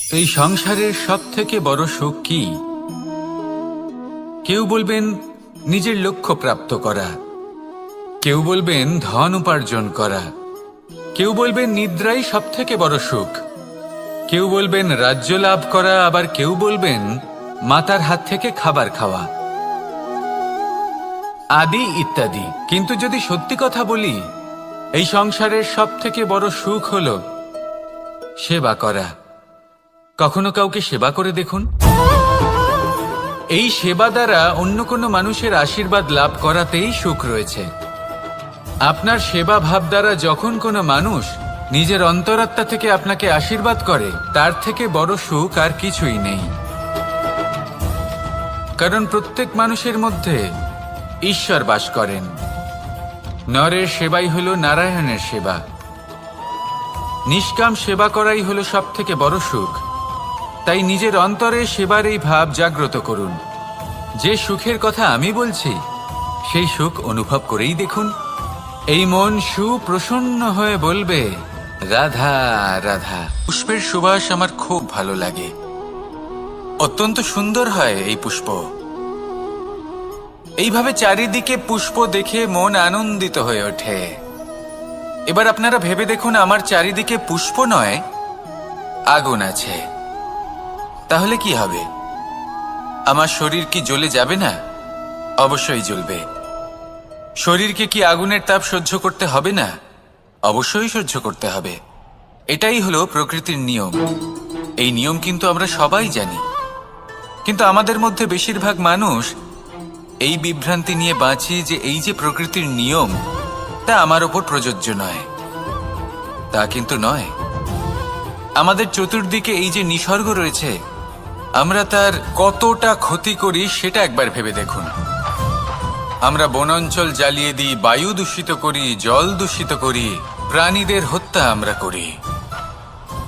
এই সংসারের সব থেকে বড় সুখ কি? কেউ বলবেন নিজের লক্ষ্য প্রাপ্ত করা, কেউ বলবেন ধন উপার্জন করা, কেউ বলবেন নিদ্রাই সব থেকে বড় সুখ, কেউ বলবেন রাজ্য লাভ করা, আবার কেউ বলবেন মাতার হাত থেকে খাবার খাওয়া, আদি ইত্যাদি। কিন্তু যদি সত্যি কথা বলি, এই সংসারের সব থেকে বড় সুখ হল সেবা করা। কখনো কাউকে সেবা করে দেখুন। এই সেবা দ্বারা অন্য কোনো মানুষের আশীর্বাদ লাভ করাতেই সুখ রয়েছে। আপনার সেবা ভাব দ্বারা যখন কোনো মানুষ নিজের অন্তরাত্মা থেকে আপনাকে আশীর্বাদ করে, তার থেকে বড় সুখ আর কিছুই নেই। কারণ প্রত্যেক মানুষের মধ্যে ঈশ্বর বাস করেন। নরের সেবাই হল নারায়ণের সেবা। নিষ্কাম সেবা করাই হল সব থেকে বড় সুখ। তাই নিজের অন্তরে সেবার এই ভাব জাগ্রত করুন। যে সুখের কথা আমি বলছি, সেই সুখ অনুভব করেই দেখুন। এই মন সুপ্রসন্ন হয়ে বলবে, রাধা রাধা। পুষ্পের সুবাস আমার খুব ভালো লাগে। অত্যন্ত সুন্দর হয় এই পুষ্প। এইভাবে চারিদিকে পুষ্প দেখে মন আনন্দিত হয়ে ওঠে। এবার আপনারা ভেবে দেখুন, আমার চারিদিকে পুষ্প নয়, আগুন আছে। তাহলে কি হবে? আমার শরীর কি জ্বলে যাবে না? অবশ্যই জ্বলবে। শরীরকে কি আগুনের তাপ সহ্য করতে হবে না? অবশ্যই সহ্য করতে হবে। এটাই হলো প্রকৃতির নিয়ম। এই নিয়ম কিন্তু আমরা সবাই জানি, কিন্তু আমাদের মধ্যে বেশিরভাগ মানুষ এই বিভ্রান্তি নিয়ে বাঁচি যে এই যে প্রকৃতির নিয়ম, তা আমার ওপর প্রযোজ্য নয়। তা কিন্তু নয়। আমাদের চতুর্দিকে এই যে নিসর্গ রয়েছে, আমরা তার কতটা ক্ষতি করি সেটা একবার ভেবে দেখুন। আমরা বনাঞ্চল জ্বালিয়ে দিই, বায়ু দূষিত করি, জল দূষিত করি, প্রাণীদের হত্যা আমরা করি।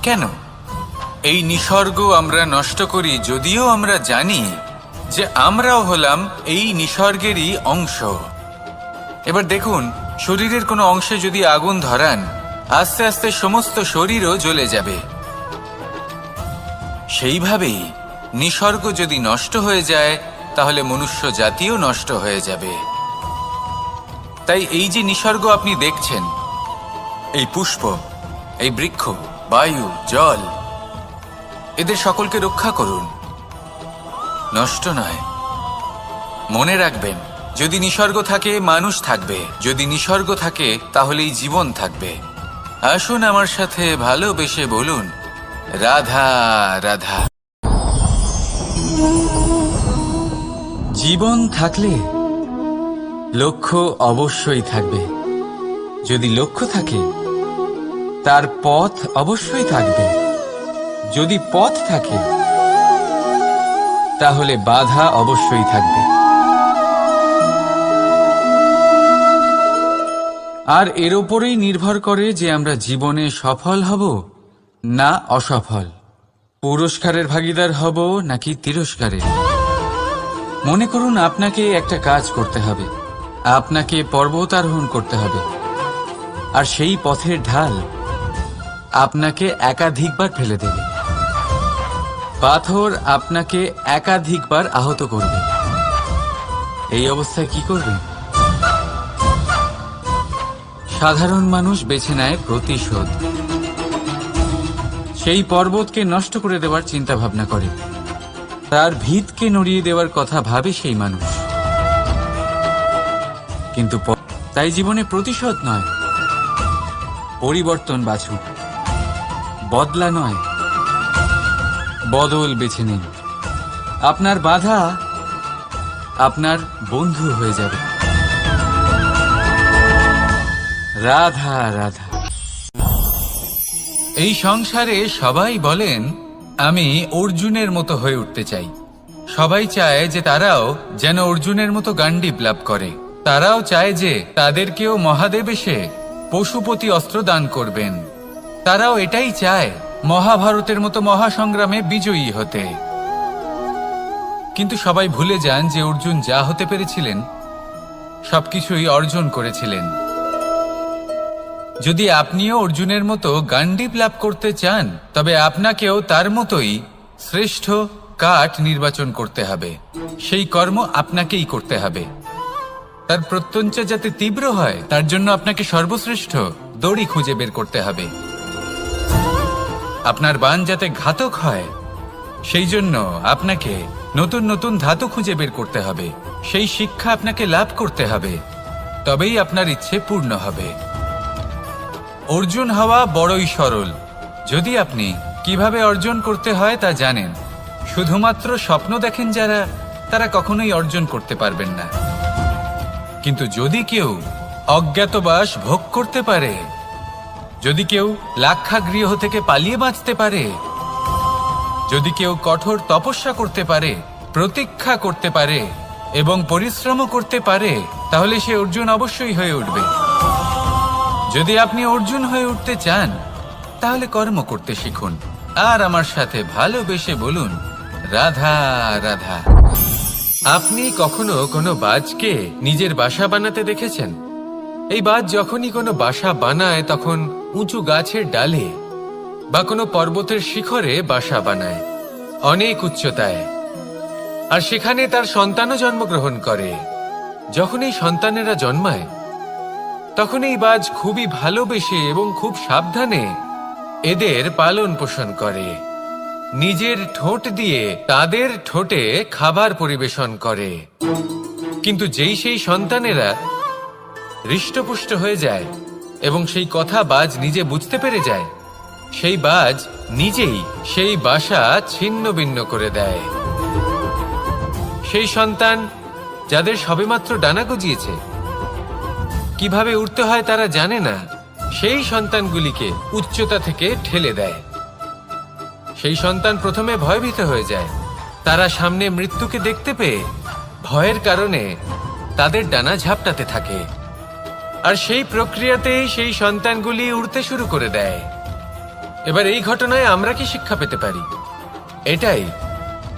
কেন? এই নিসর্গ আমরা নষ্ট করি, যদিও আমরা জানি যে আমরাও হলাম এই নিসর্গেরই অংশ। এবার দেখুন, শরীরের কোনো অংশে যদি আগুন ধরান, আস্তে আস্তে সমস্ত শরীরও জ্বলে যাবে। সেইভাবেই নিসর্গ যদি নষ্ট হয়ে যায়, তাহলে মনুষ্য জাতিও নষ্ট হয়ে যাবে। তাই এই যে নিসর্গ আপনি দেখছেন, এই পুষ্প, এই বৃক্ষ, বায়ু, জল, এদের সকলকে রক্ষা করুন, নষ্ট নয়। মনে রাখবেন, যদি নিসর্গ থাকে মানুষ থাকবে, যদি নিসর্গ থাকে তাহলেই জীবন থাকবে। আসুন আমার সাথে ভালোবেসে বলুন, রাধা রাধা। জীবন থাকলে লক্ষ্য অবশ্যই থাকবে। যদি লক্ষ্য থাকে, তার পথ অবশ্যই থাকবে। যদি পথ থাকে, তাহলে বাধা অবশ্যই থাকবে। আর এর উপরেই নির্ভর করে যে আমরা জীবনে সফল হব না অসফল, পুরস্কারের ভাগীদার হব নাকি তিরস্কারের। মনে করুন, আপনাকে একটা কাজ করতে হবে, আপনাকে পর্বতারোহণ করতে হবে, আর সেই পথের ঢাল আপনাকে একাধিকবার ফেলে দেবে। পাথর আপনাকে একাধিকবার আহত করবে। এই অবস্থায় কি করবেন? সাধারণ মানুষ বেছে নেয় প্রতিশোধ। সেই পর্বতকে নষ্ট করে দেওয়ার চিন্তা ভাবনা করে, তার ভিতকে নড়িয়ে দেওয়ার কথা ভাবে সেই মানুষ। কিন্তু তাই জীবনে প্রতিশোধ নয়, পরিবর্তন বাছুন। বদলা নয়, বদল বেছে নিন। আপনার বাধা আপনার বন্ধু হয়ে যাবে। রাধা রাধা। এই সংসারে সবাই বলেন, আমি অর্জুনের মতো হয়ে উঠতে চাই। সবাই চায় যে তারাও যেন অর্জুনের মতো গান্ডীব লাভ করে। তারাও চায় যে তাদেরকেও মহাদেব এসে পশুপতি অস্ত্র দান করবেন। তারাও এটাই চায় মহাভারতের মতো মহাসংগ্রামে বিজয়ী হতে। কিন্তু সবাই ভুলে যান যে অর্জুন যা হতে পেরেছিলেন, সবকিছুই অর্জন করেছিলেন। যদি আপনিও অর্জুনের মতো গান্ডীব লাভ করতে চান, তবে আপনাকেও তার মতোই শ্রেষ্ঠ কাঠ নির্বাচন করতে হবে। সেই কর্ম আপনাকেই করতে হবে। তার প্রত্যঞ্চা যাতে তীব্র হয়, তার জন্য আপনাকে সর্বশ্রেষ্ঠ দড়ি খুঁজে বের করতে হবে। আপনার বাণ যাতে ঘাতক হয়, সেই জন্য আপনাকে নতুন নতুন ধাতু খুঁজে বের করতে হবে। সেই শিক্ষা আপনাকে লাভ করতে হবে, তবেই আপনার ইচ্ছে পূর্ণ হবে। অর্জুন হওয়া বড়ই সরল, যদি আপনি কিভাবে অর্জন করতে হয় তা জানেন। শুধুমাত্র স্বপ্ন দেখেন যারা, তারা কখনোই অর্জন করতে পারবেন না। কিন্তু যদি কেউ অজ্ঞাতবাস ভোগ করতে পারে, যদি কেউ লাক্ষাগৃহ থেকে পালিয়ে বাঁচতে পারে, যদি কেউ কঠোর তপস্যা করতে পারে, প্রতীক্ষা করতে পারে এবং পরিশ্রমও করতে পারে, তাহলে সে অর্জুন অবশ্যই হয়ে উঠবে। যদি আপনি অর্জুন হয়ে উঠতে চান, তাহলে কর্ম করতে শিখুন আর আমার সাথে ভালোবেসে বলুন, রাধা রাধা। আপনি কখনো কোনো বাজকে নিজের বাসা বানাতে দেখেছেন? এই বাজ যখনই কোনো বাসা বানায়, তখন উঁচু গাছের ডালে বা কোনো পর্বতের শিখরে বাসা বানায়, অনেক উচ্চতায়। আর সেখানে তার সন্তানও জন্মগ্রহণ করে। যখন এই সন্তানেরা জন্মায়, তখন এই বাজ খুবই ভালোবেসে এবং খুব সাবধানে এদের পালন পোষণ করে। নিজের ঠোঁট দিয়ে তাদের ঠোঁটে খাবার পরিবেশন করে। কিন্তু যেই সেই সন্তানেরা হৃষ্টপুষ্ট হয়ে যায় এবং সেই কথা বাজ নিজে বুঝতে পেরে যায়, সেই বাজ নিজেই সেই বাসা ছিন্ন ভিন্ন করে দেয়। সেই সন্তান যাদের সবেমাত্র ডানা গজিয়েছে, কিভাবে উঠতে হয় তারা জানে না, সেই সন্তানগুলিকে উচ্চতা থেকে ঠেলে দেয়। সেই সন্তান প্রথমে ভয়ভীত হয়ে যায়। তারা সামনে মৃত্যুকে দেখতে পেয়ে ভয়ের কারণে তাদের ডানা ঝাপটাতে থাকে। আর সেই প্রক্রিয়াতেই সেই সন্তানগুলি উড়তে শুরু করে দেয়। এবার এই ঘটনায় আমরা কি শিক্ষা পেতে পারি? এটাই,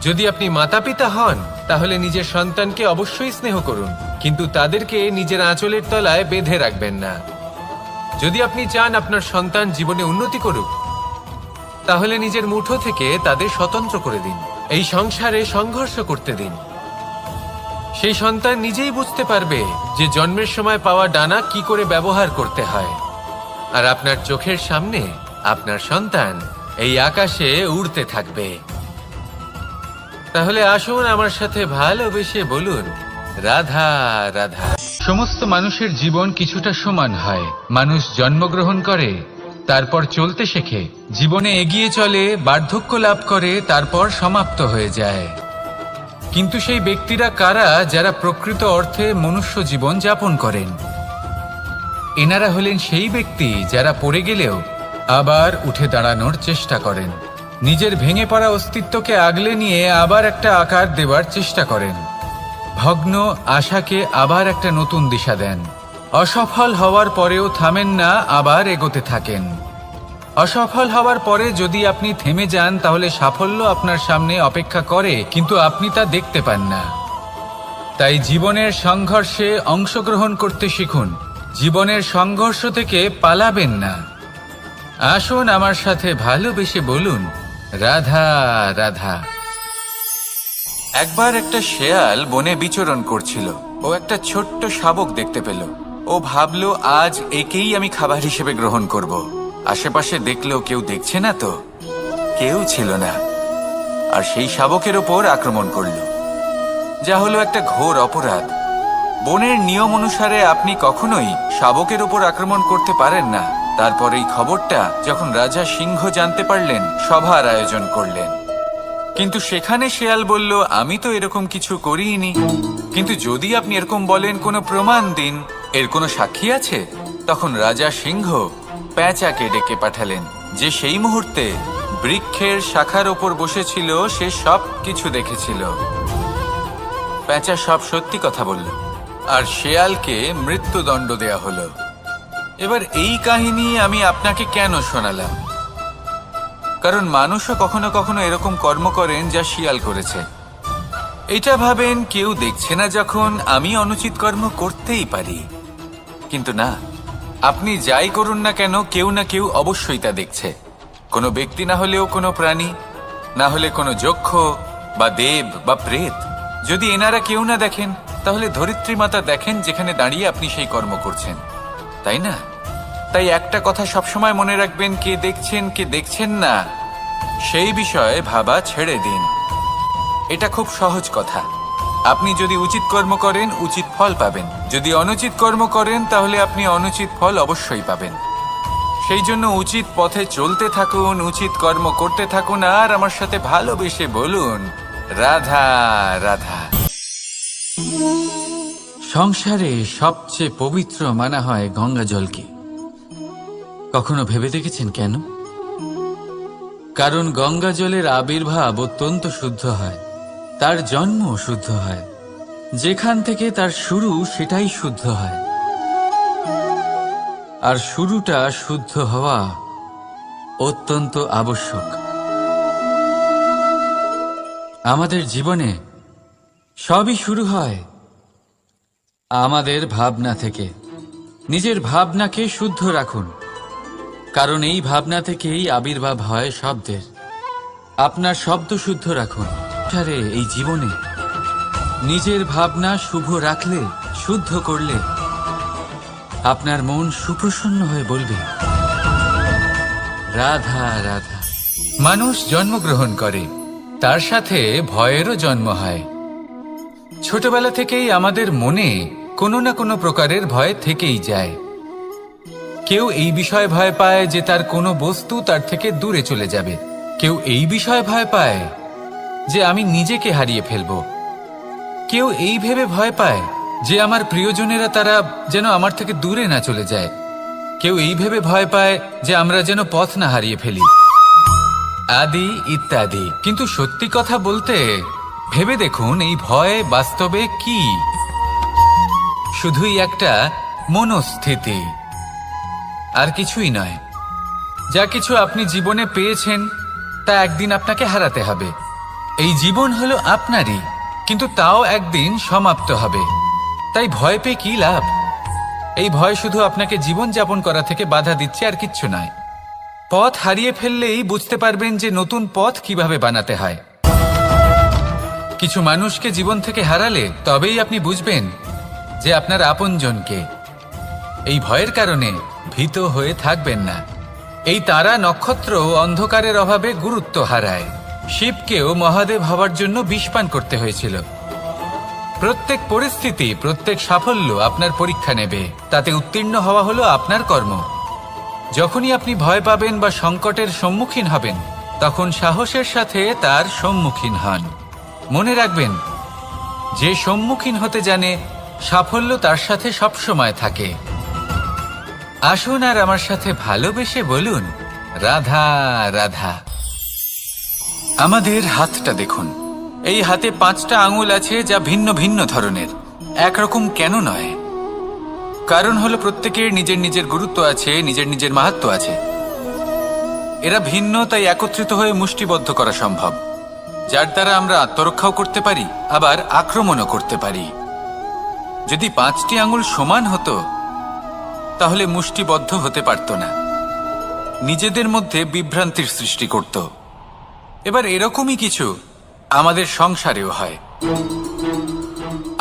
যদি আপনি মাতা পিতা হন, তাহলে নিজের সন্তানকে অবশ্যই স্নেহ করুন, কিন্তু তাদেরকে নিজের আঁচলের তলায় বেঁধে রাখবেন না। যদি আপনি চান আপনার সন্তান জীবনে উন্নতি করুক, তাহলে নিজের মুঠো থেকে তাদের স্বতন্ত্র করে দিন। এই সংসারে সংঘর্ষ করতে দিন। সেই সন্তান নিজেই বুঝতে পারবে যে জন্মের সময় পাওয়া ডানা কি করে ব্যবহার করতে হয়। আর আপনার চোখের সামনে আপনার সন্তান এই আকাশে উড়তে থাকবে। তাহলে আসুন আমার সাথে ভালোবেসে বলুন, রাধা রাধা। সমস্ত মানুষের জীবন কিছুটা সমান হয়। মানুষ জন্মগ্রহণ করে, তারপর চলতে শেখে, জীবনে এগিয়ে চলে, বার্ধক্য লাভ করে, তারপর সমাপ্ত হয়ে যায়। কিন্তু সেই ব্যক্তিরা কারা যারা প্রকৃত অর্থে মনুষ্য জীবন যাপন করেন? এনারা হলেন সেই ব্যক্তি যারা পড়ে গেলেও আবার উঠে দাঁড়ানোর চেষ্টা করেন, নিজের ভেঙে পড়া অস্তিত্বকে আগলে নিয়ে আবার একটা আকার দেবার চেষ্টা করেন, ভগ্ন আশাকে আবার একটা নতুন দিশা দেন। অসফল হওয়ার পরেও থামেন না, আবার এগোতে থাকেন। অসফল হওয়ার পরে যদি আপনি থেমে যান, তাহলে সাফল্য আপনার সামনে অপেক্ষা করে, কিন্তু আপনি তা দেখতে পান না। তাই জীবনের সংঘর্ষে অংশগ্রহণ করতে শিখুন। জীবনের সংঘর্ষ থেকে পালাবেন না। আসুন আমার সাথে ভালোবেসে বলুন, রাধা রাধা। একবার একটা শেয়াল বনে বিচরণ করছিল। ও একটা ছোট্ট শাবক দেখতে পেল। ও ভাবলো, আজ একেই আমি খাবার হিসেবে গ্রহণ করব। আশেপাশে দেখলো কেউ দেখছে না, তো কেউ ছিল না। আর সেই শাবকের ওপর আক্রমণ করল, যা হলো একটা ঘোর অপরাধ। বনের নিয়ম অনুসারে আপনি কখনোই শাবকের ওপর আক্রমণ করতে পারেন না। তারপর এই খবরটা যখন রাজা সিংহ জানতে পারলেন, সভার আয়োজন করলেন। কিন্তু সেখানে শেয়াল বলল, আমি তো এরকম কিছু করিনি। কিন্তু যদি আপনি এরকম বলেন, কোনো প্রমাণ দিন, এর কোনো সাক্ষী আছে? তখন রাজা সিংহ পেঁচাকে ডেকে পাঠালেন, যে সেই মুহূর্তে বৃক্ষের শাখার ওপর বসেছিল। সে সব কিছু দেখেছিল। পেঁচা সব সত্যি কথা বলল, আর শেয়ালকে মৃত্যুদণ্ড দেয়া হলো। এবার এই কাহিনী আমি আপনাকে কেন শোনালাম? কারণ মানুষও কখনো কখনো এরকম কর্ম করেন যা শিয়াল করেছে। এটা ভাবেন কেউ দেখছে না, যখন আমি অনুচিত কর্ম করতেই পারি। কিন্তু না, আপনি যাই করুন না কেন কেউ না কেউ অবশ্যই তা দেখছে। কোনো ব্যক্তি না হলেও কোনো প্রাণী, না হলে কোনো যক্ষ বা দেব বা প্রেত। যদি এনারা কেউ না দেখেন তাহলে ধরিত্রী মাতা দেখেন, যেখানে দাঁড়িয়ে আপনি সেই কর্ম করছেন, তাই না? তাই একটা কথা সবসময় মনে রাখবেন, কে দেখছেন কে দেখছেন না সেই বিষয়ে ভাবা ছেড়ে দিন। এটা খুব সহজ কথা। আপনি যদি উচিত কর্ম করেন উচিত ফল পাবেন, যদি অনুচিত কর্ম করেন তাহলে আপনি অনুচিত ফল অবশ্যই পাবেন। সেই জন্য উচিত পথে চলতে থাকুন, উচিত কর্ম করতে থাকুন, আর আমার সাথে ভালোবেসে বলুন রাধা রাধা। সংসারে সবচেয়ে পবিত্র মানা হয় গঙ্গা জলকে। কখনো ভেবে দেখেছেন কেন? কারণ গঙ্গা জলের আবির্ভাব অত্যন্ত শুদ্ধ হয়, তার জন্ম শুদ্ধ হয়, যেখান থেকে তার শুরু সেটাই শুদ্ধ হয়। আর শুরুটা শুদ্ধ হওয়া অত্যন্ত আবশ্যক। আমাদের জীবনে সবই শুরু হয় আমাদের ভাবনা থেকে। নিজের ভাবনাকে শুদ্ধ রাখুন, কারণ এই ভাবনা থেকেই আবির্ভাব হয় শব্দের। আপনার শব্দ শুদ্ধ রাখুন। এই জীবনে নিজের ভাবনা শুভ রাখলে, শুদ্ধ করলে আপনার মন সুপ্রসন্ন হয়ে বলবে রাধা রাধা। মানুষ জন্মগ্রহণ করে, তার সাথে ভয়েরও জন্ম হয়। ছোটবেলা থেকেই আমাদের মনে কোনো না কোনো প্রকারের ভয় থেকেই যায়। কেউ এই বিষয়ে ভয় পায় যে তার কোনো বস্তু তার থেকে দূরে চলে যাবে। কেউ এই বিষয়ে ভয় পায় যে আমি নিজেকে হারিয়ে ফেলব। কেউ এই ভেবে ভয় পায় যে আমার প্রিয়জনেরা তারা যেন আমার থেকে দূরে না চলে যায়। কেউ এই ভেবে ভয় পায় যে আমরা যেন পথ না হারিয়ে ফেলি, আদি ইত্যাদি। কিন্তু সত্যি কথা বলতে ভেবে দেখুন, এই ভয় বাস্তবে কি? শুধুই একটা মনস্থিতি, আর কিছুই নয়। যা কিছু আপনি জীবনে পেয়েছেন তা একদিন আপনাকে হারাতে হবে। এই জীবন হলো আপনারই, কিন্তু তাও একদিন সমাপ্ত হবে। তাই ভয় পেয়ে কি লাভ? এই ভয় শুধু আপনাকে জীবন যাপন করা থেকে বাধা দিচ্ছে, আর কিচ্ছু নয়। পথ হারিয়ে ফেললেই বুঝতে পারবেন যে নতুন পথ কিভাবে বানাতে হয়। কিছু মানুষকে জীবন থেকে হারালে তবেই আপনি বুঝবেন যে আপনার আপনজনকে। এই ভয়ের কারণে ভীত হয়ে থাকবেন না। এই তারা নক্ষত্র অন্ধকারের অভাবে গুরুত্ব হারায়। শিবকেও মহাদেব হওয়ার জন্য বিষপান করতে হয়েছিল। প্রত্যেক পরিস্থিতি, প্রত্যেক সাফল্য আপনার পরীক্ষা নেবে, তাতে উত্তীর্ণ হওয়া হলো আপনার কর্ম। যখনই আপনি ভয় পাবেন বা সংকটের সম্মুখীন হবেন, তখন সাহসের সাথে তার সম্মুখীন হন। মনে রাখবেন, যে সম্মুখীন হতে জানে সাফল্য তার সাথে সবসময় থাকে। আসুন আর আমার সাথে ভালোবেসে বলুন রাধা রাধা। আমাদের হাতটা দেখুন। এই হাতে 5টা আঙুল আছে, যা ভিন্ন ভিন্ন ধরনের। একরকম কেন নয়? কারণ হলো প্রত্যেকের নিজের নিজের গুরুত্ব আছে, নিজের নিজের মাহাত্ম্য আছে। এরা ভিন্ন, তাই একত্রিত হয়ে মুষ্টিবদ্ধ করা সম্ভব, যার দ্বারা আমরা আত্মরক্ষাও করতে পারি, আবার আক্রমণও করতে পারি। যদি 5টি আঙুল সমান হতো তাহলে মুষ্টিবদ্ধ হতে পারত না, নিজেদের মধ্যে বিভ্রান্তির সৃষ্টি করত। এবার এরকমই কিছু আমাদের সংসারেও হয়।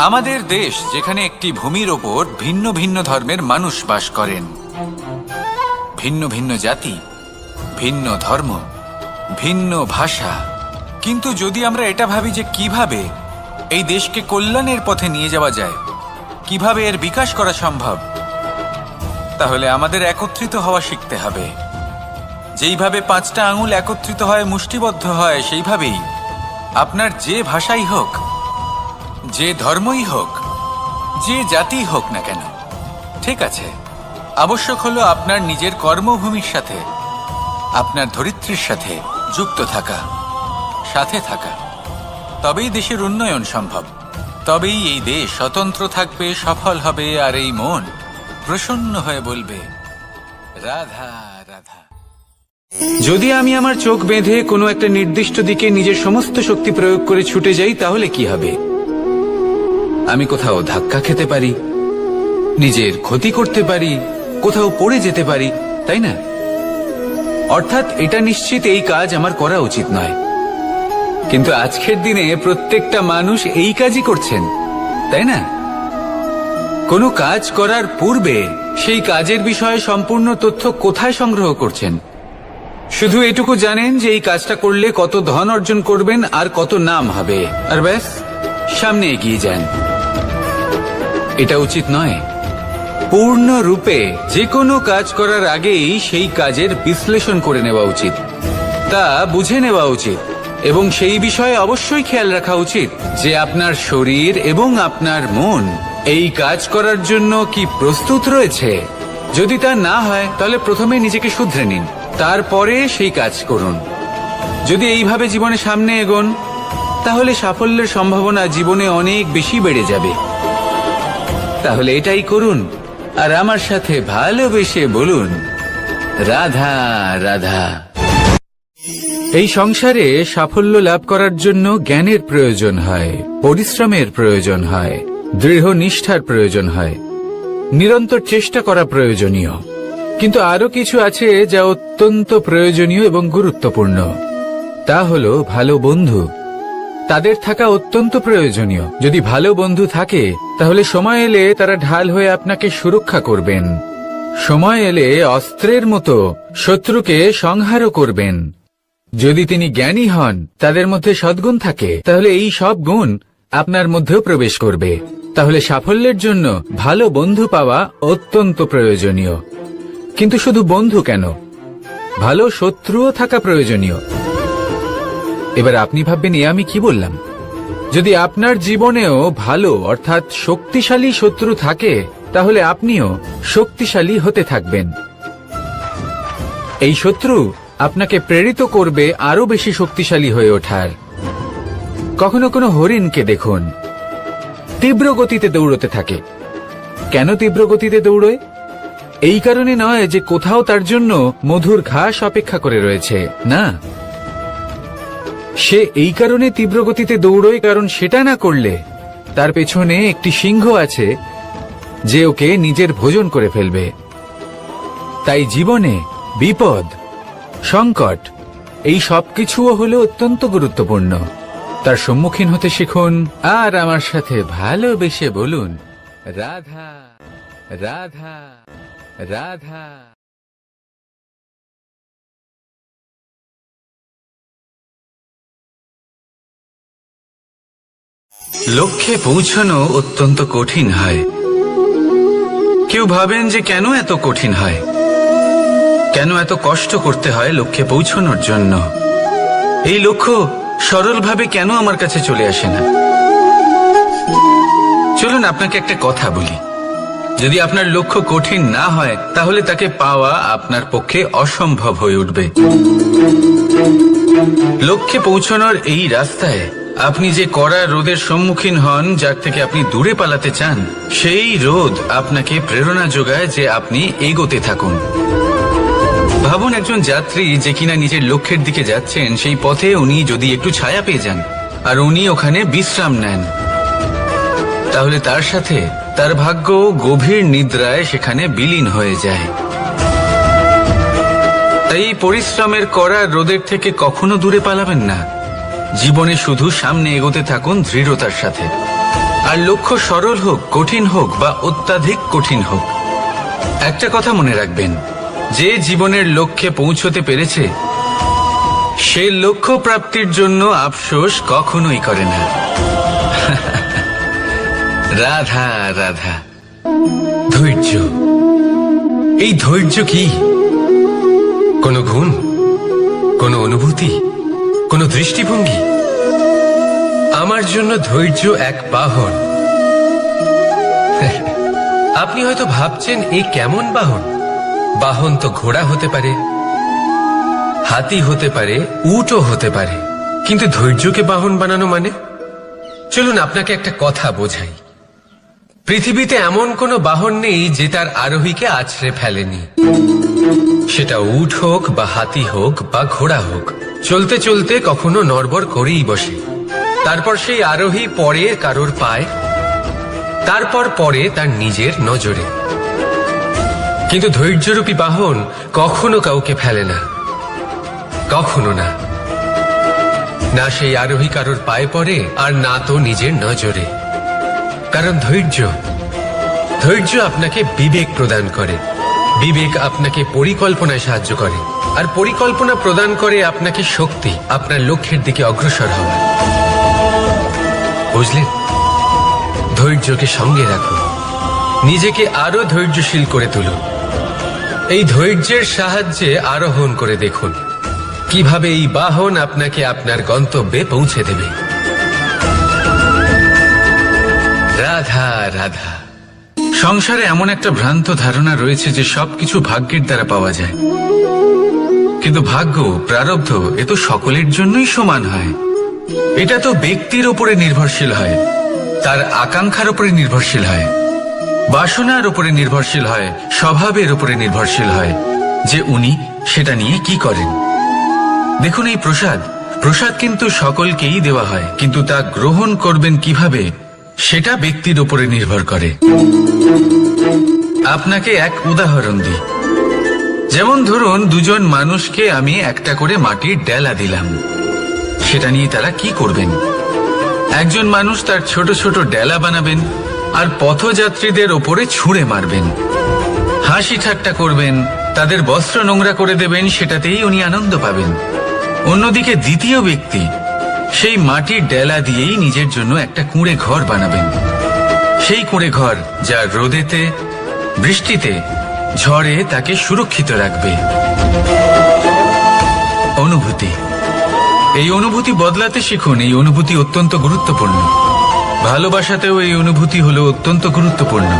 আমাদের দেশ, যেখানে একটি ভূমির ওপর ভিন্ন ভিন্ন ধর্মের মানুষ বাস করেন, ভিন্ন ভিন্ন জাতি, ভিন্ন ধর্ম, ভিন্ন ভাষা। কিন্তু যদি আমরা এটা ভাবি যে কিভাবে এই দেশকে কল্যাণের পথে নিয়ে যাওয়া যায়, কিভাবে এর বিকাশ করা সম্ভব, তাহলে আমাদের একত্রিত হওয়া শিখতে হবে। যেইভাবে 5টা আঙুল একত্রিত হয়, মুষ্টিবদ্ধ হয়, সেইভাবেই আপনার যে ভাষাই হোক, যে ধর্মই হোক, যে জাতি হোক না কেন, ঠিক আছে, আবশ্যক হলো আপনার নিজের কর্মভূমির সাথে, আপনার ধরিত্রীর সাথে যুক্ত থাকা, সাথে থাকা। তবেই দেশের উন্নয়ন সম্ভব, তবেই এই দেশ স্বতন্ত্র থাকবে, সফল হবে, আর এই মন প্রসন্ন হয়ে বলবে রাধা রাধা। যদি আমি আমার চোখ বেঁধে কোনো একটা নির্দিষ্ট দিকে নিজের সমস্ত শক্তি প্রয়োগ করে ছুটে যাই, তাহলে কি হবে? আমি কোথাও ধাক্কা খেতে পারি, নিজের ক্ষতি করতে পারি, কোথাও পড়ে যেতে পারি, তাই না? অর্থাৎ এটা নিশ্চিত এই কাজ আমার করা উচিত নয়। কিন্তু আজকের দিনে প্রত্যেকটা মানুষ এই কাজই করছেন, তাই না? কোনো কাজ করার পূর্বে সেই কাজের বিষয়ে সম্পূর্ণ তথ্য কোথায় সংগ্রহ করছেন? শুধু এটুকু জানেন যে এই কাজটা করলে কত ধন অর্জন করবেন আর কত নাম হবে, আর ব্যাস সামনে এগিয়ে যান। এটা উচিত নয়। পূর্ণরূপে যে কোনো কাজ করার আগেই সেই কাজের বিশ্লেষণ করে নেওয়া উচিত, তা বুঝে নেওয়া উচিত, এবং সেই বিষয়ে অবশ্যই খেয়াল রাখা উচিত যে আপনার শরীর এবং আপনার মন এই কাজ করার জন্য কি প্রস্তুত রয়েছে। যদি তা না হয় তাহলে প্রথমে নিজেকে শুধরে নিন, তারপরে সেই কাজ করুন। যদি এইভাবে জীবনে সামনে এগোন তাহলে সাফল্যের সম্ভাবনা জীবনে অনেক বেশি বেড়ে যাবে। তাহলে এটাই করুন আর আমার সাথে ভালোবেসে বলুন, রাধা রাধা। এই সংসারে সাফল্য লাভ করার জন্য জ্ঞানের প্রয়োজন হয়, পরিশ্রমের প্রয়োজন হয়, দৃঢ় নিষ্ঠার প্রয়োজন হয়, নিরন্তর চেষ্টা করা প্রয়োজনীয়। কিন্তু আরো কিছু আছে যা অত্যন্ত প্রয়োজনীয় এবং গুরুত্বপূর্ণ। তা হলো ভালো বন্ধু। তাদের থাকা অত্যন্ত প্রয়োজনীয়। যদি ভালো বন্ধু থাকে তাহলে সময় এলে তারা ঢাল হয়ে আপনাকে সুরক্ষা করবেন। সময় এলে অস্ত্রের মতো শত্রুকে সংহারও করবেন। যদি তিনি জ্ঞানী হন, তাদের মধ্যে সদ্গুণ থাকে, তাহলে এই সব গুণ আপনার মধ্যেও প্রবেশ করবে। তাহলে সাফল্যের জন্য ভালো বন্ধু পাওয়া অত্যন্ত প্রয়োজনীয়। কিন্তু শুধু বন্ধু কেন, ভালো শত্রুও থাকা প্রয়োজনীয়। এবার আপনি ভাববেন, এ আমি কি বললাম? যদি আপনার জীবনেও ভালো অর্থাৎ শক্তিশালী শত্রু থাকে তাহলে আপনিও শক্তিশালী হতে থাকবেন। এই শত্রু আপনাকে প্রেরিত করবে আরো বেশি শক্তিশালী হয়ে ওঠার। কখনো কোনো হরিণকে দেখুন, তীব্র গতিতে দৌড়তে থাকে। কেন তীব্র গতিতে দৌড়য়? এই কারণে নয় যে কোথাও তার জন্য মধুর ঘাস অপেক্ষা করে রয়েছে, না। সে এই কারণে তীব্র গতিতে দৌড়য় কারণ সেটা না করলে তার পেছনে একটি সিংহ আছে যে ওকে নিজের ভোজন করে ফেলবে। তাই জীবনে বিপদ, সংকট, এই সবকিছুও হলো অত্যন্ত গুরুত্বপূর্ণ। তার সম্মুখীন হতে শিখুন আর আমার সাথে ভালোবেসে বলুন, রাধা রাধা রাধা। লক্ষ্যে পৌঁছানো অত্যন্ত কঠিন হয়। কেউ ভাবেন যে কেন এত কঠিন হয়, কেন এত কষ্ট করতে হয় লক্ষ্যে পৌঁছানোর জন্য। এই লক্ষ্য সরলভাবে কেন আমার কাছে চলে আসে না? চলুন আপনাকে একটা কথা বলি, যদি আপনার লক্ষ্য কঠিন না হয় তাহলে তাকে পাওয়া আপনার পক্ষে অসম্ভব হয়ে উঠবে। লক্ষ্যে পৌঁছানোর এই রাস্তায় আপনি যে কড়া রোদের সম্মুখীন হন, যার থেকে আপনি দূরে পালাতে চান, সেই রোদ আপনাকে প্রেরণা যোগায় যে আপনি এগোতে থাকুন। ভাবুন একজন যাত্রী যে কিনা নিজের লক্ষ্যের দিকে যাচ্ছেন, সেই পথে উনি যদি একটু ছায়া পেয়ে যান আর উনি ওখানে বিশ্রাম নেন, তাহলে তার সাথে তার ভাগ্য গভীর নিদ্রায় সেখানে বিলীন হয়ে যায়। তাই পরিশ্রমের কড়া রোদের থেকে কখনো দূরে পালাবেন না। জীবনে শুধু সামনে এগোতে থাকুন দৃঢ়তার সাথে। আর লক্ষ্য সরল হোক, কঠিন হোক বা অত্যাধিক কঠিন হোক, একটা কথা মনে রাখবেন, যে জীবনের লক্ষ্যে পৌঁছতে পেরেছে সে লক্ষ্য প্রাপ্তির জন্য আফসোস কখনোই করে না। রাধা রাধা। ধৈর্য, এই ধৈর্য কি কোনো গুণ, কোনো অনুভূতি, কোনো দৃষ্টিভঙ্গি? আমার জন্য ধৈর্য এক বাহন। আপনি হয়তো ভাবছেন, এই কেমন বাহন? বাহন তো ঘোড়া হতে পারে, হাতি হতে পারে, উটও হতে পারে, কিন্তু ধৈর্যকে বাহন বানানো মানে? চলুন আপনাকে একটা কথা বোঝাই। পৃথিবীতে এমন কোনো বাহন নেই যে তার আরোহীকে আছড়ে ফেলেনি। সেটা উট হোক বা হাতি হোক বা ঘোড়া হোক, চলতে চলতে কখনো নড়বড় করেই বসে। তারপর সেই আরোহী পরে কারোর পায়, তারপর পরে তার নিজের নজরে। কিন্তু ধৈর্যরূপী বাহন কখনো কাউকে ফেলে না, কখনো না। না সেই আরোহী কারোর পায়ে পড়ে, আর না তো নিজের নজরে। কারণ ধৈর্য আপনাকে বিবেক প্রদান করে, বিবেক আপনাকে পরিকল্পনায় সাহায্য করে, আর পরিকল্পনা প্রদান করে আপনাকে শক্তি, আপনার লক্ষ্যের দিকে অগ্রসর হওয়া। বুঝলেন? ধৈর্যকে সঙ্গে রাখুন, নিজেকে আরো ধৈর্যশীল করে তুলুন। এই ধৈর্যের সাহায্যে আরোহণ করে দেখুন কিভাবে এই বাহন আপনাকে আপনার গন্তব্যে পৌঁছে দেবে। রাধা রাধা। সংসারে এমন একটা ভ্রান্ত ধারণা রয়েছে যে সবকিছু ভাগ্যের দ্বারা পাওয়া যায়, কিন্তু ভাগ্য, প্রারব্ধ এ তো সকলের জন্যই সমান হয়। এটা তো ব্যক্তির উপরে নির্ভরশীল হয়, তার আকাঙ্ক্ষার উপরে নির্ভরশীল হয়, বাসনার উপরে নির্ভরশীল হয়, স্বভাবের উপরে নির্ভরশীল হয় যে উনি সেটা নিয়ে কি করেন। দেখুন, এই প্রসাদ কিন্তু সকলকেই দেওয়া হয়, কিন্তু তা গ্রহণ করবেন কিভাবে সেটা ব্যক্তির উপরে নির্ভর করে। আপনাকে এক উদাহরণ দিই। যেমন ধরুন, দুজন মানুষকে আমি একটা করে মাটির ডেলা দিলাম, সেটা নিয়ে তারা কি করবেন? একজন মানুষ তার ছোট ছোট ডেলা বানাবেন আর পথযাত্রীদের ওপরে ছুঁড়ে মারবেন, হাসি ঠাট্টা করবেন, তাদের বস্ত্র নোংরা করে দেবেন, সেটাতেই উনি আনন্দ পাবেন। অন্যদিকে দ্বিতীয় ব্যক্তি সেই মাটির ডেলা দিয়েই নিজের জন্য একটা কুঁড়ে ঘর বানাবেন। সেই কুঁড়ে ঘর যা রোদেতে, বৃষ্টিতে, ঝড়ে তাকে সুরক্ষিত রাখবে। অনুভূতি, এই অনুভূতি বদলাতে শিখুন। এই অনুভূতি অত্যন্ত গুরুত্বপূর্ণ। ভালোবাসাতেও এই অনুভূতি হলো অত্যন্ত গুরুত্বপূর্ণ।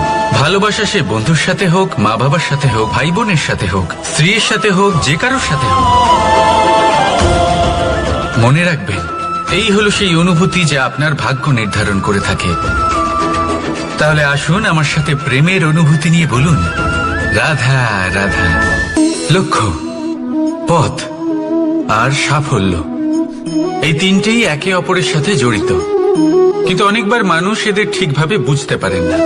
ভালোবাসা সে বন্ধুর সাথে হোক, মা বাবার সাথে হোক, ভাই বোনের সাথে হোক, স্ত্রীর সাথে হোক, যে কারোর সাথে হোক। মনে রাখবেন, এই হলো সেই অনুভূতি যা আপনার ভাগ্য নির্ধারণ করে থাকে। তাহলে আসুন আমার সাথে প্রেমের অনুভূতি নিয়ে বলুন, রাধা রাধা। লক্ষ্য, পথ আর সাফল্য, এই তিনটেই একে অপরের সাথে জড়িত, কিন্তু অনেকবার মানুষ এদের ঠিকভাবে বুঝতে পারেন না।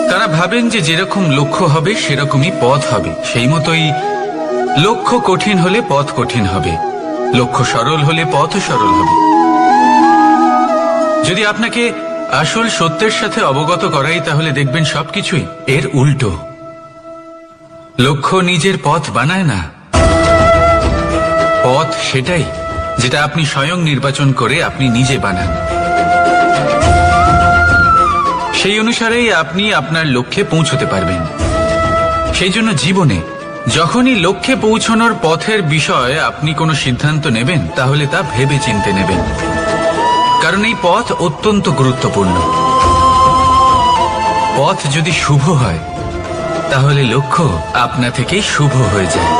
তারা ভাবেন যে যেরকম লক্ষ্য হবে সেরকমই পথ হবে, সেই মতোই লক্ষ্য কঠিন হলে পথ কঠিন হবে, লক্ষ্য সরল হলে পথ সরল হবে। যদি আপনাকে আসল সত্যের সাথে অবগত করাই, তাহলে দেখবেন সবকিছুই এর উল্টো। লক্ষ্য নিজের পথ বানায় না, পথ সেটাই যেটা আপনি স্বয়ং নির্বাচন করে আপনি নিজে বানান। সেই অনুসারেই আপনি আপনার লক্ষ্যে পৌঁছতে পারবেন। সেই জন্য জীবনে যখনই লক্ষ্যে পৌঁছানোর পথের বিষয়ে আপনি কোনো সিদ্ধান্ত নেবেন, তাহলে তা ভেবে চিন্তে নেবেন, কারণ এই পথ অত্যন্ত গুরুত্বপূর্ণ। পথ যদি শুভ হয়, তাহলে লক্ষ্য আপনা থেকেই শুভ হয়ে যায়।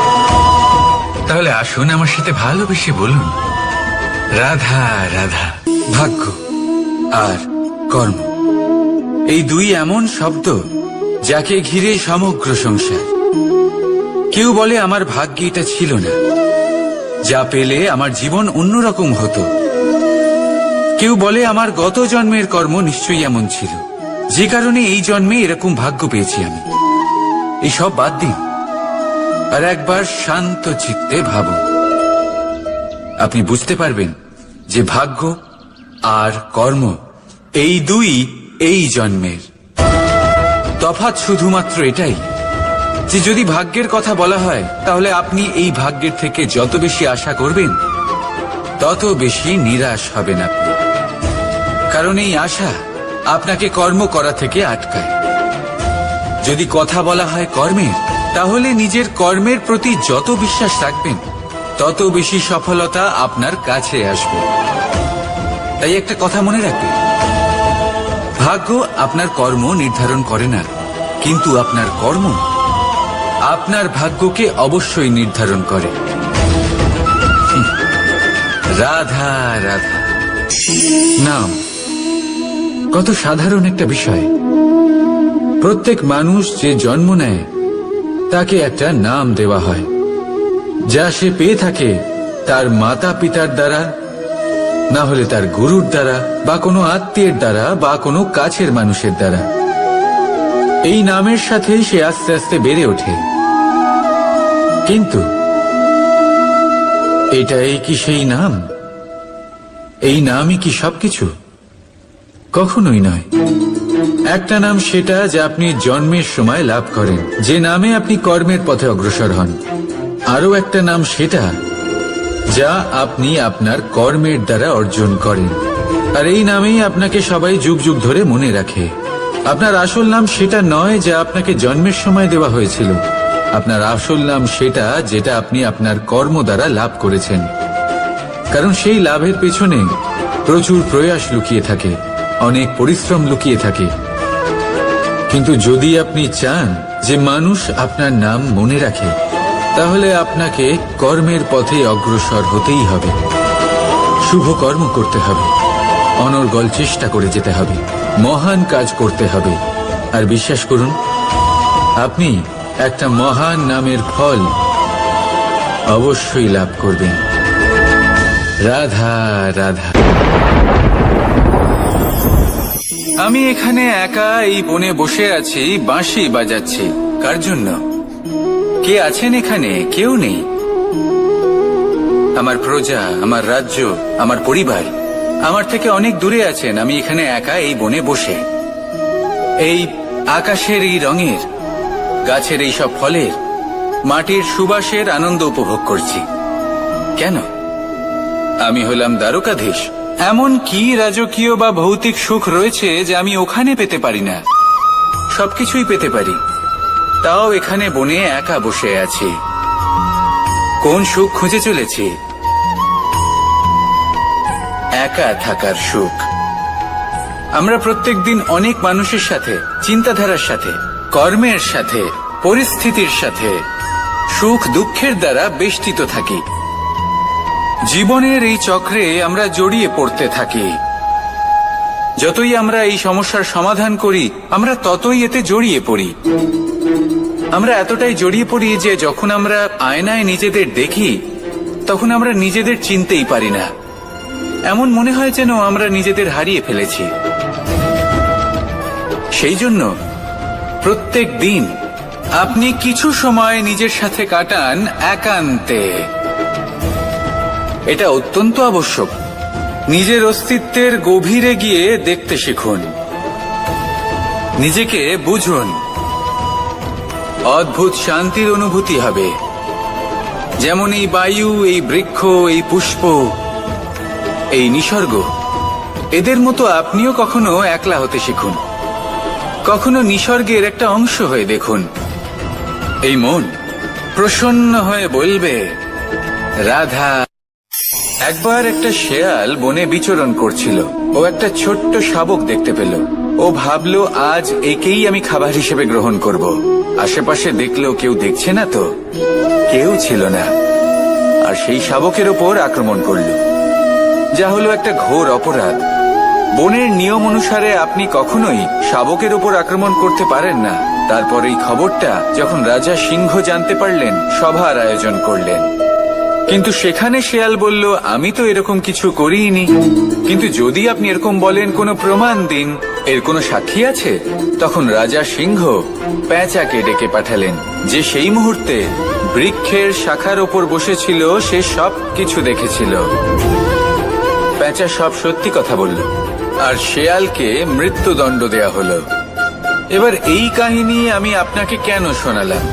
তাহলে আসুন আমার সাথে ভালোবেসে বলুন, রাধা রাধা। ভাগ্য আর কর্ম, এই দুই এমন শব্দ যাকে ঘিরে সমগ্র সংসার। কেউ বলে আমার ভাগ্যে এটা ছিল না, যা পেলে আমার জীবন অন্যরকম হতো। কেউ বলে আমার গত জন্মের কর্ম নিশ্চয়ই এমন ছিল, যে কারণে এই জন্মে এরকম ভাগ্য পেয়েছি আমি। এসব বাদ দিন আর একবার শান্ত চিত্তে ভাবুন। আপনি বুঝতে পারবেন যে ভাগ্য আর কর্ম এই দুই এই জন্মের। তফাৎ শুধুমাত্র এটাই যে যদি ভাগ্যের কথা বলা হয়, তাহলে আপনি এই ভাগ্যের থেকে যত বেশি আশা করবেন, তত বেশি নিরাশ হবেন আপনি। কারণ এই আশা আপনাকে কর্ম করা থেকে আটকায়। যদি কথা বলা হয় কর্মের, তাহলে নিজের কর্মের প্রতি যত বিশ্বাস রাখবেন, তত বেশি সফলতা আপনার কাছে আসবে। তাই একটা কথা মনে রাখবেন, ভাগ্য আপনার কর্ম নির্ধারণ করে না, কিন্তু আপনার কর্ম আপনার ভাগ্যকে অবশ্যই নির্ধারণ করে। রাধা রাধা। নাম কত সাধারণ একটা বিষয়। প্রত্যেক মানুষ যে জন্ম নেয়, তাকে একটা নাম দেওয়া হয়, যা সে পেয়ে থাকে তার মাতা পিতার দ্বারা, না হলে তার গুরুর দ্বারা, বা কোনো আত্মীয়ের দ্বারা, বা কোনো কাছের মানুষের দ্বারা। এই নামের সাথেই সে আস্তে আস্তে বেড়ে ওঠে। কিন্তু এটাই কি সেই নাম? এই নামই কি সবকিছু? কখনোই নয়। একটা নাম সেটা যা আপনি জন্মের সময় লাভ করেন, যে নামে আপনি কর্মের পথে অগ্রসর হন। আরও একটা নাম সেটা যা আপনি আপনার কর্মের দ্বারা অর্জন করেন, আর এই নামেই আপনাকে সবাই যুগ যুগ ধরে মনে রাখে। আপনার আসল নাম সেটা নয় যা আপনাকে জন্মের সময় দেওয়া হয়েছিল। আপনার আসল নাম সেটা যেটা আপনি আপনার কর্ম দ্বারা লাভ করেছেন, কারণ সেই লাভের পেছনে প্রচুর প্রয়াস লুকিয়ে থাকে, অনেক পরিশ্রম লুকিয়ে থাকে। কিন্তু যদি আপনি চান যে মানুষ আপনার নাম মনে রাখে, তাহলে আপনাকে কর্মের পথে অগ্রসর হতেই হবে, শুভ কর্ম করতে হবে, অনর্গল চেষ্টা করে যেতে হবে, মহান কাজ করতে হবে। আর বিশ্বাস করুন, আপনি একটা মহান নামের ফল অবশ্যই লাভ করবেন। রাধা রাধা। আমি এখানে একা এই বনে বসে আছি, বাঁশি বাজাচ্ছি। কার জন্য? কে আছেন এখানে? কেউ নেই। আমার প্রজা, আমার রাজ্য, আমার পরিবার আমার থেকে অনেক দূরে আছেন। আমি এখানে একা এই বনে বসে এই আকাশের এই রঙের, গাছের এই সব ফলের, মাটির সুবাসের আনন্দ উপভোগ করছি। কেন? আমি হলাম দ্বারকাধীশ। এমন কি রাজকীয় বা ভৌতিক সুখ রয়েছে যে আমি ওখানে পেতে পারি না? সবকিছুই পেতে পারি, তাও এখানে বনে একা বসে আছি। কোন সুখ খুঁজে চলেছি? একা থাকার সুখ। আমরা প্রত্যেকদিন অনেক মানুষের সাথে, চিন্তাধারার সাথে, কর্মের সাথে, পরিস্থিতির সাথে, সুখ দুঃখের দ্বারা বেষ্টিত থাকি। জীবনের এই চক্রে আমরা জড়িয়ে পড়তে থাকি। যতই আমরা এই সমস্যার সমাধান করি, আমরা ততই এতে জড়িয়ে পড়ি। আমরা এতটাই জড়িয়ে পড়ি যে যখন আমরা আয়নায় নিজেদের দেখি, তখন আমরা নিজেদের চিনতেই পারি না। এমন মনে হয় যেন আমরা নিজেদের হারিয়ে ফেলেছি। সেই জন্য প্রত্যেক দিন আপনি কিছু সময় নিজের সাথে কাটান একান্তে। এটা অত্যন্ত আবশ্যক। নিজের অস্তিত্বের গভীরে গিয়ে দেখতে শিখুন, নিজেকে বুঝুন। অদ্ভুত শান্তির অনুভূতি হবে। যেমন এই বায়ু, এই বৃক্ষ, এই পুষ্প, এই নিসর্গ, এদের মতো আপনিও কখনো একলা হতে শিখুন। কখনো নিসর্গের একটা অংশ হয়ে দেখুন। এই মন প্রসন্ন হয়ে বলবে, রাধা। একবার একটা শেয়াল বনে বিচরণ করছিল। ও একটা ছোট্ট শাবক দেখতে পেল। ও ভাবল, আজ একেই আমি খাবার হিসেবে গ্রহণ করব। আশেপাশে দেখলো কেউ দেখছে না তো, কেউ ছিল না। আর সেই শাবকের ওপর আক্রমণ করল, যা হলো একটা ঘোর অপরাধ। বনের নিয়ম অনুসারে আপনি কখনোই শাবকের ওপর আক্রমণ করতে পারেন না। তারপর এই খবরটা যখন রাজা সিংহ জানতে পারলেন, সভার আয়োজন করলেন। কিন্তু সেখানে শেয়াল বলল, আমি তো এরকম কিছু করিনি। কিন্তু যদি আপনি এরকম বলেন, কোনো প্রমাণ দিন, এর কোনো সাক্ষী আছে? তখন রাজা সিংহ পেঁচাকে ডেকে পাঠালেন, যে সেই মুহূর্তে বৃক্ষের শাখার ওপর বসেছিল। সে সব কিছু দেখেছিল। পেঁচা সব সত্যি কথা বলল, আর শেয়ালকে মৃত্যুদণ্ড দেয়া হলো। এবার এই কাহিনী আমি আপনাকে কেন শোনালাম?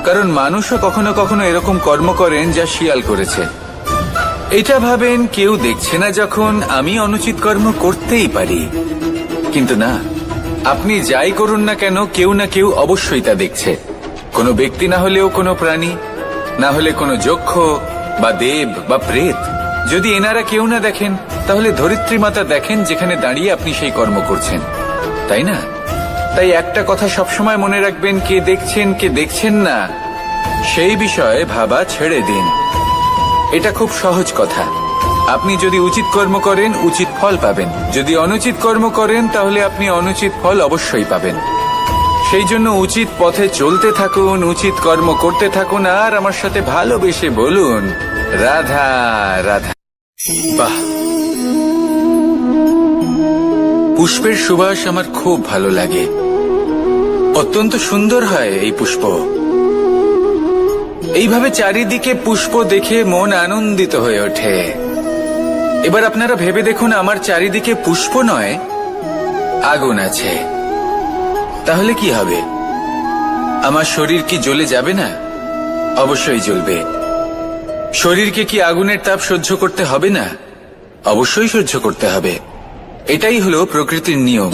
কারণ মানুষও কখনো কখনো এরকম কর্ম করেন যা শিয়াল করেছে। এটা ভাবেন কেউ দেখছে না, যখন আমি অনুচিত কর্ম করতেই পারি। কিন্তু না, আপনি যাই করুন না কেন, কেউ না কেউ অবশ্যই তা দেখছে। কোনো ব্যক্তি না হলেও কোনো প্রাণী, না হলে কোনো যক্ষ বা দেব বা প্রেত। যদি এনারা কেউ না দেখেন, তাহলে ধরিত্রী মাতা দেখেন, যেখানে দাঁড়িয়ে আপনি সেই কর্ম করছেন, তাই না? তাই একটা কথা সবসময় মনে রাখবেন, কে দেখছেন কে দেখছেন না সেই বিষয়ে ভাবা ছেড়ে দিন। এটা খুব সহজ কথা। আপনি যদি উচিত কর্ম করেন, উচিত ফল পাবেন। যদি অনুচিত কর্ম করেন, তাহলে আপনি অনুচিত ফল অবশ্যই পাবেন। সেই জন্য উচিত পথে চলতে থাকুন, উচিত কর্ম করতে থাকুন, আর আমার সাথে ভালোবেসে বলুন, রাধা রাধা। বাহ, পুষ্পের সুবাস আমার খুব ভালো লাগে। অত্যন্ত সুন্দর হয় এই পুষ্প। এইভাবে চারিদিকে পুষ্প দেখে মন আনন্দিত হয়ে ওঠে। এবার আপনারা ভেবে দেখুন, আমার চারিদিকে পুষ্প নয়, আগুন আছে। তাহলে কি হবে? আমার শরীর কি জ্বলে যাবে না? অবশ্যই জ্বলবে। শরীরকে কি আগুনের তাপ সহ্য করতে হবে না? অবশ্যই সহ্য করতে হবে। এটাই হলো প্রকৃতির নিয়ম।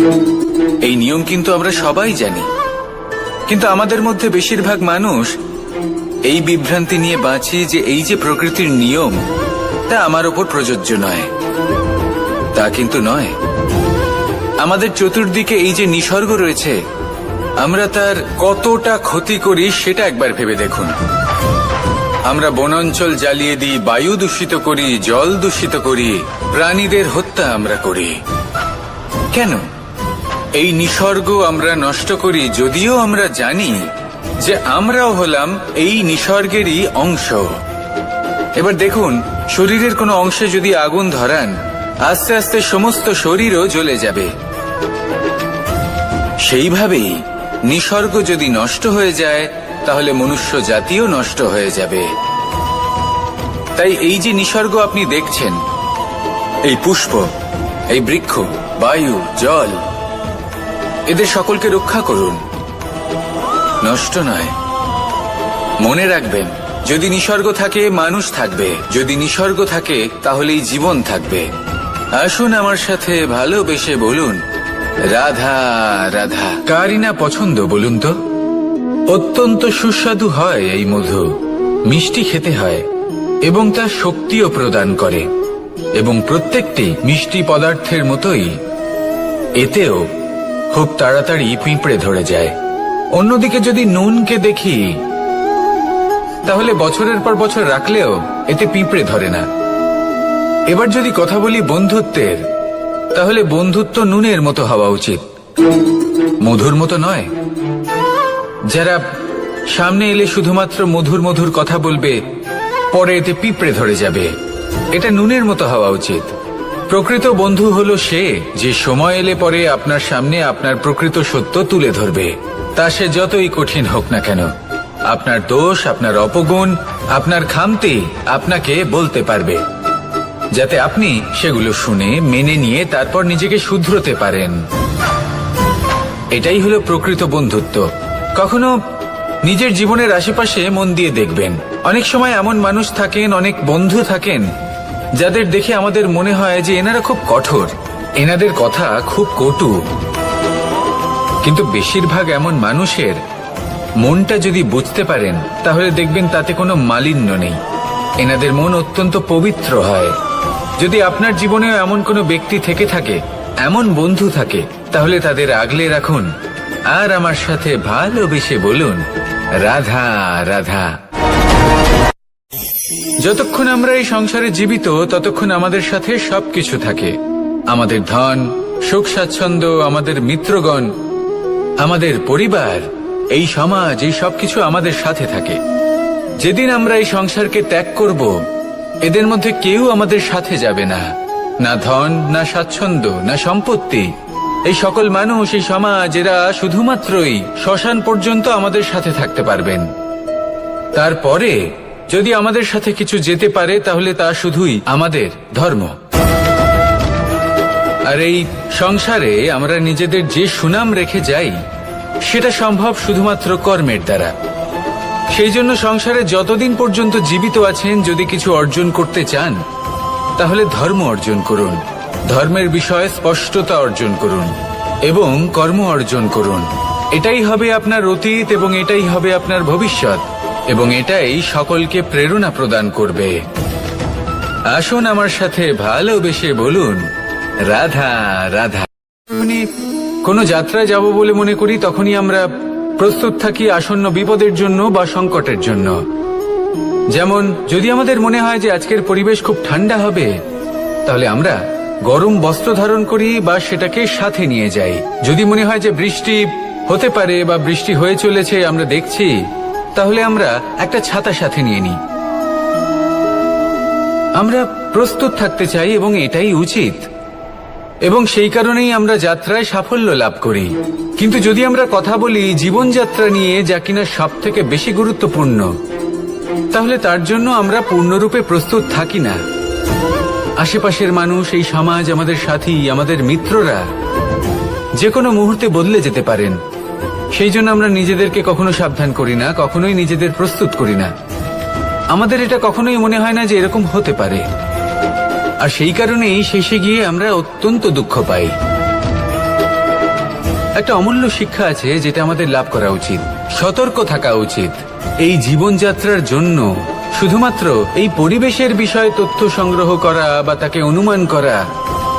এই নিয়ম কিন্তু আমরা সবাই জানি, কিন্তু আমাদের মধ্যে বেশিরভাগ মানুষ এই বিভ্রান্তি নিয়ে বাঁচি যে এই যে প্রকৃতির নিয়ম তা আমার ওপর প্রযোজ্য নয়। তা কিন্তু নয়। আমাদের চতুর্দিকে এই যে নিসর্গ রয়েছে, আমরা তার কতটা ক্ষতি করি সেটা একবার ভেবে দেখুন। আমরা বনাঞ্চল জ্বালিয়ে দিই, বায়ু দূষিত করি, জল দূষিত করি, প্রাণীদের হত্যা আমরা করি। কেন? এই নিসর্গ আমরা নষ্ট করি, যদিও আমরা জানি যে আমরাও হলাম এই নিসর্গেরই অংশ। এবার দেখুন, শরীরের কোনো অংশে যদি আগুন ধরান, আস্তে আস্তে সমস্ত শরীরও জ্বলে যাবে। সেইভাবেই নিসর্গ যদি নষ্ট হয়ে যায়, তাহলে মনুষ্য জাতিও নষ্ট হয়ে যাবে। তাই এই যে নিসর্গ আপনি দেখছেন, এই পুষ্প, এই বৃক্ষ, বায়ু, জল, এদের সকলকে রক্ষা করুন, নষ্ট নয়। মনে রাখবেন, যদি নিসর্গ থাকে মানুষ থাকবে, যদি নিসর্গ থাকে তাহলেই জীবন থাকবে। আসুন আমার সাথে ভালোবেসে বলুন, রাধা রাধা। কারই না পছন্দ বলুন তো? অত্যন্ত সুস্বাদু হয় এই মধু, মিষ্টি খেতে হয় এবং তা শক্তিও প্রদান করে। এবং প্রত্যেকটি মিষ্টি পদার্থের মতোই এতেও খুব তাড়াতাড়ি পিঁপড়ে ধরে যায়। অন্যদিকে যদি নুনকে দেখি, তাহলে বছরের পর বছর রাখলেও এতে পিঁপড়ে ধরে না। এবার যদি কথা বলি বন্ধুত্বের, তাহলে বন্ধুত্ব নুনের মতো হওয়া উচিত, মধুর মতো নয়। যারা সামনে এলে শুধুমাত্র মধুর মধুর কথা বলবে, পরে এতে পিঁপড়ে ধরে যাবে, এটা নুনের মতো হওয়া উচিত। প্রকৃত বন্ধু হলো সে যে সময় এলে পরে আপনার সামনে আপনার প্রকৃত সত্য তুলে ধরবে, তা সে যতই কঠিন হোক না কেন। আপনার দোষ, আপনার অপগুণ, আপনার খামতি আপনাকে বলতে পারবে, যাতে আপনি সেগুলো শুনে মেনে নিয়ে তারপর নিজেকে শুধরোতে পারেন। এটাই হলো প্রকৃত বন্ধুত্ব। কখনো নিজের জীবনের আশেপাশে মন দিয়ে দেখবেন, অনেক সময় এমন মানুষ থাকেন, অনেক বন্ধু থাকেন, যাদের দেখে আমাদের মনে হয় যে এনারা খুব কঠোর, এনাদের কথা খুব কটু। কিন্তু বেশিরভাগ এমন মানুষের মনটা যদি বুঝতে পারেন, তাহলে দেখবেন তাতে কোনো মালিন্য নেই। এনাদের মন অত্যন্ত পবিত্র হয়। যদি আপনার জীবনেও এমন কোনো ব্যক্তি থেকে থাকে, এমন বন্ধু থাকে, তাহলে তাদের আগলে রাখুন আর আমার সাথে ভালোবেসে বলুন, রাধা রাধা। যতক্ষণ আমরা এই সংসারে জীবিত, ততক্ষণ আমাদের সাথে সবকিছু থাকে। আমাদের ধন, সুখ স্বাচ্ছন্দ্য, আমাদের মিত্রগণ, আমাদের পরিবার, এই সমাজ, এই সবকিছু আমাদের সাথে থাকে। যেদিন আমরা এই সংসারকে ত্যাগ করব, এদের মধ্যে কেউ আমাদের সাথে যাবে না, না ধন, না স্বাচ্ছন্দ্য, না সম্পত্তি। এই সকল মানুষ, এই সমাজ, এরা শুধুমাত্রই শ্মশান পর্যন্ত আমাদের সাথে থাকতে পারবেন। তারপরে যদি আমাদের সাথে কিছু যেতে পারে, তাহলে তা শুধুই আমাদের ধর্ম। আর এই সংসারে আমরা নিজেদের যে সুনাম রেখে যাই, সেটা সম্ভব শুধুমাত্র কর্মের দ্বারা। সেই জন্য সংসারে যতদিন পর্যন্ত জীবিত আছেন, যদি কিছু অর্জন করতে চান, তাহলে ধর্ম অর্জন করুন, ধর্মের বিষয়ে স্পষ্টতা অর্জন করুন এবং কর্ম অর্জন করুন। এটাই হবে আপনার অতীত এবং এটাই হবে আপনার ভবিষ্যৎ, এবং এটাই সকলকে প্রেরণা প্রদান করবে। আসুন আমার সাথে ভালোবেসে বলুন, রাধা রাধা। কোনো যাত্রায় যাব বলে মনে করি, তখনই আমরা প্রস্তুত থাকি আসন্ন বিপদের জন্য বা সংকটের জন্য। যেমন যদি আমাদের মনে হয় যে আজকের পরিবেশ খুব ঠান্ডা হবে, তাহলে আমরা গরম বস্ত্র ধারণ করি বা সেটাকে সাথে নিয়ে যাই। যদি মনে হয় যে বৃষ্টি হতে পারে বা বৃষ্টি হয়ে চলেছে, আমরা দেখছি, তাহলে আমরা একটা ছাতা সাথে নিয়ে নিই। আমরা প্রস্তুত থাকতে চাই এবং এটাই উচিত। এবং সেই কারণেই আমরা যাত্রায় সাফল্য লাভ করি। কিন্তু যদি আমরা কথা বলি জীবনযাত্রা নিয়ে, যা কিনা সব থেকে বেশি গুরুত্বপূর্ণ, তাহলে তার জন্য আমরা পূর্ণরূপে প্রস্তুত থাকি না। আশেপাশের মানুষ, এই সমাজ, আমাদের সাথী, আমাদের মিত্ররা যে কোনো মুহূর্তে বদলে যেতে পারেন। সেই জন্য আমরা নিজেদেরকে কখনো সাবধান করি না, কখনোই নিজেদের প্রস্তুত করি না। আমাদের এটা কখনোই মনে হয় না যে এরকম হতে পারে, আর সেই কারণেই শেষে গিয়ে আমরা অত্যন্ত দুঃখ পাই। একটা অমূল্য শিক্ষা আছে যেটা আমাদের লাভ করা উচিত। সতর্ক থাকা উচিত। এই জীবনযাত্রার জন্য শুধুমাত্র এই পরিবেশের বিষয়ে তথ্য সংগ্রহ করা বা তাকে অনুমান করা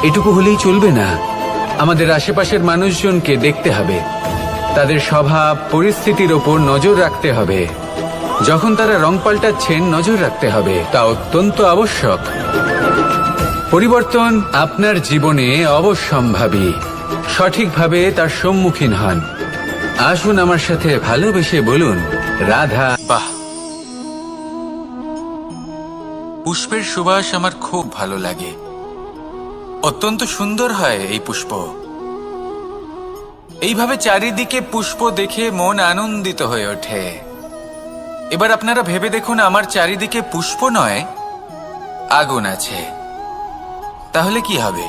এটুকু হলেই চলবে না। আমাদের আশেপাশের মানুষজনকে দেখতে হবে, তাদের স্বভাব পরিস্থিতির ওপর নজর রাখতে হবে। যখন তারা রং পাল্টাচ্ছেন নজর রাখতে হবে, তা অত্যন্ত আবশ্যক। পরিবর্তন আপনার জীবনে অবশ্যম্ভাবী। সঠিকভাবে তার সম্মুখীন হন। আসুন আমার সাথে ভালোবেসে বলুন, রাধা। বাহ, পুষ্পের সুবাস আমার খুব ভালো লাগে। অত্যন্ত সুন্দর হয় এই পুষ্প। এইভাবে চারিদিকে পুষ্প দেখে মন আনন্দিত হয়ে ওঠে। এবার আপনারা ভেবে দেখুন, আমার চারিদিকে পুষ্প নয়, আগুন আছে। তাহলে কি হবে?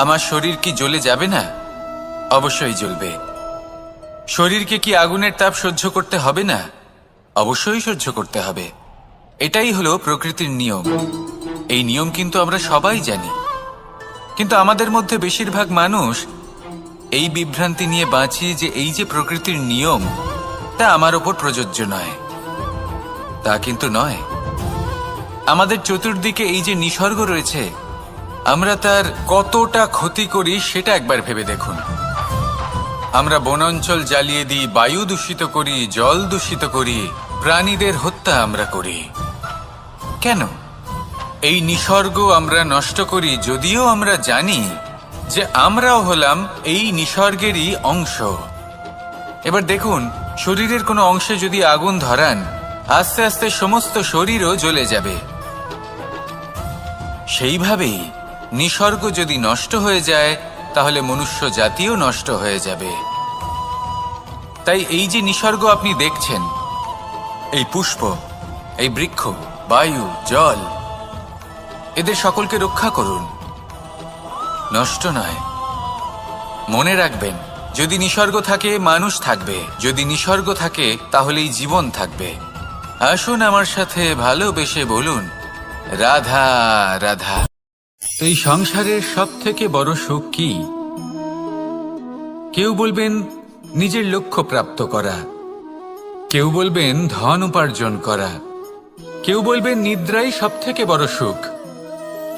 আমার শরীর কি জ্বলে যাবে না? অবশ্যই জ্বলবে। শরীরকে কি আগুনের তাপ সহ্য করতে হবে না? অবশ্যই সহ্য করতে হবে। এটাই হলো প্রকৃতির নিয়ম। এই নিয়ম কিন্তু আমরা সবাই জানি, কিন্তু আমাদের মধ্যে বেশিরভাগ মানুষ এই বিভ্রান্তি নিয়ে বাঁচি যে এই যে প্রকৃতির নিয়ম, তা আমার ওপর প্রযোজ্য নয়। তা কিন্তু নয়। আমাদের চতুর্দিকে এই যে নিসর্গ রয়েছে, আমরা তার কতটা ক্ষতি করি সেটা একবার ভেবে দেখুন। আমরা বনাঞ্চল জ্বালিয়ে দিই, বায়ু দূষিত করি, জল দূষিত করি, প্রাণীদের হত্যা আমরা করি। কেন? এই নিসর্গ আমরা নষ্ট করি, যদিও আমরা জানি যে আমরাও হলাম এই নিসর্গেরই অংশ। এবার দেখুন, শরীরের কোনো অংশে যদি আগুন ধরান, আস্তে আস্তে সমস্ত শরীরও জ্বলে যাবে। সেইভাবেই নিসর্গ যদি নষ্ট হয়ে যায়, তাহলে মনুষ্য জাতিও নষ্ট হয়ে যাবে। তাই এই যে নিসর্গ আপনি দেখছেন, এই পুষ্প, এই বৃক্ষ, বায়ু, জল, এদের সকলকে রক্ষা করুন, নষ্ট নয়। মনে রাখবেন, যদি নিসর্গ থাকে মানুষ থাকবে, যদি নিসর্গ থাকে তাহলেই জীবন থাকবে। আসুন আমার সাথে ভালোবেসে বলুন, রাধা রাধা। এই সংসারের সব থেকে বড় সুখ কি? কেউ বলবেন নিজের লক্ষ্য প্রাপ্ত করা, কেউ বলবেন ধন উপার্জন করা, কেউ বলবেন নিদ্রাই সব থেকে বড় সুখ,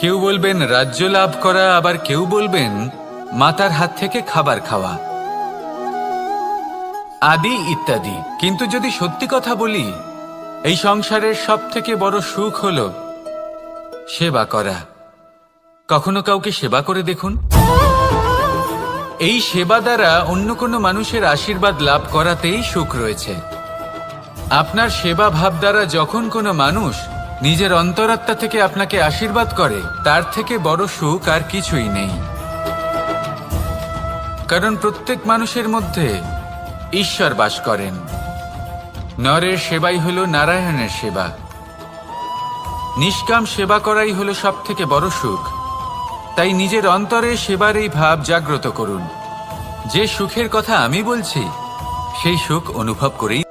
কেউ বলবেন রাজ্য লাভ করা, আবার কেউ বলবেন মাতার হাত থেকে খাবার খাওয়া, আদি ইত্যাদি। কিন্তু যদি সত্যি কথা বলি, এই সংসারের সব থেকে বড় সুখ হল সেবা করা। কখনো কাউকে সেবা করে দেখুন। এই সেবা দ্বারা অন্য কোনো মানুষের আশীর্বাদ লাভ করাতেই সুখ রয়েছে। আপনার সেবা ভাব দ্বারা যখন কোনো মানুষ নিজের অন্তরাত্মা থেকে আপনাকে আশীর্বাদ করে, তার থেকে বড় সুখ আর কিছুই নেই। কারণ প্রত্যেক মানুষের মধ্যে ঈশ্বর বাস করেন। নরের সেবাই হলো নারায়ণের সেবা। নিষ্কাম সেবা করাই হলো সব থেকে বড় সুখ। তাই নিজের অন্তরে সেবার এই ভাব জাগ্রত করুন। যে সুখের কথা আমি বলছি, সেই সুখ অনুভব করেই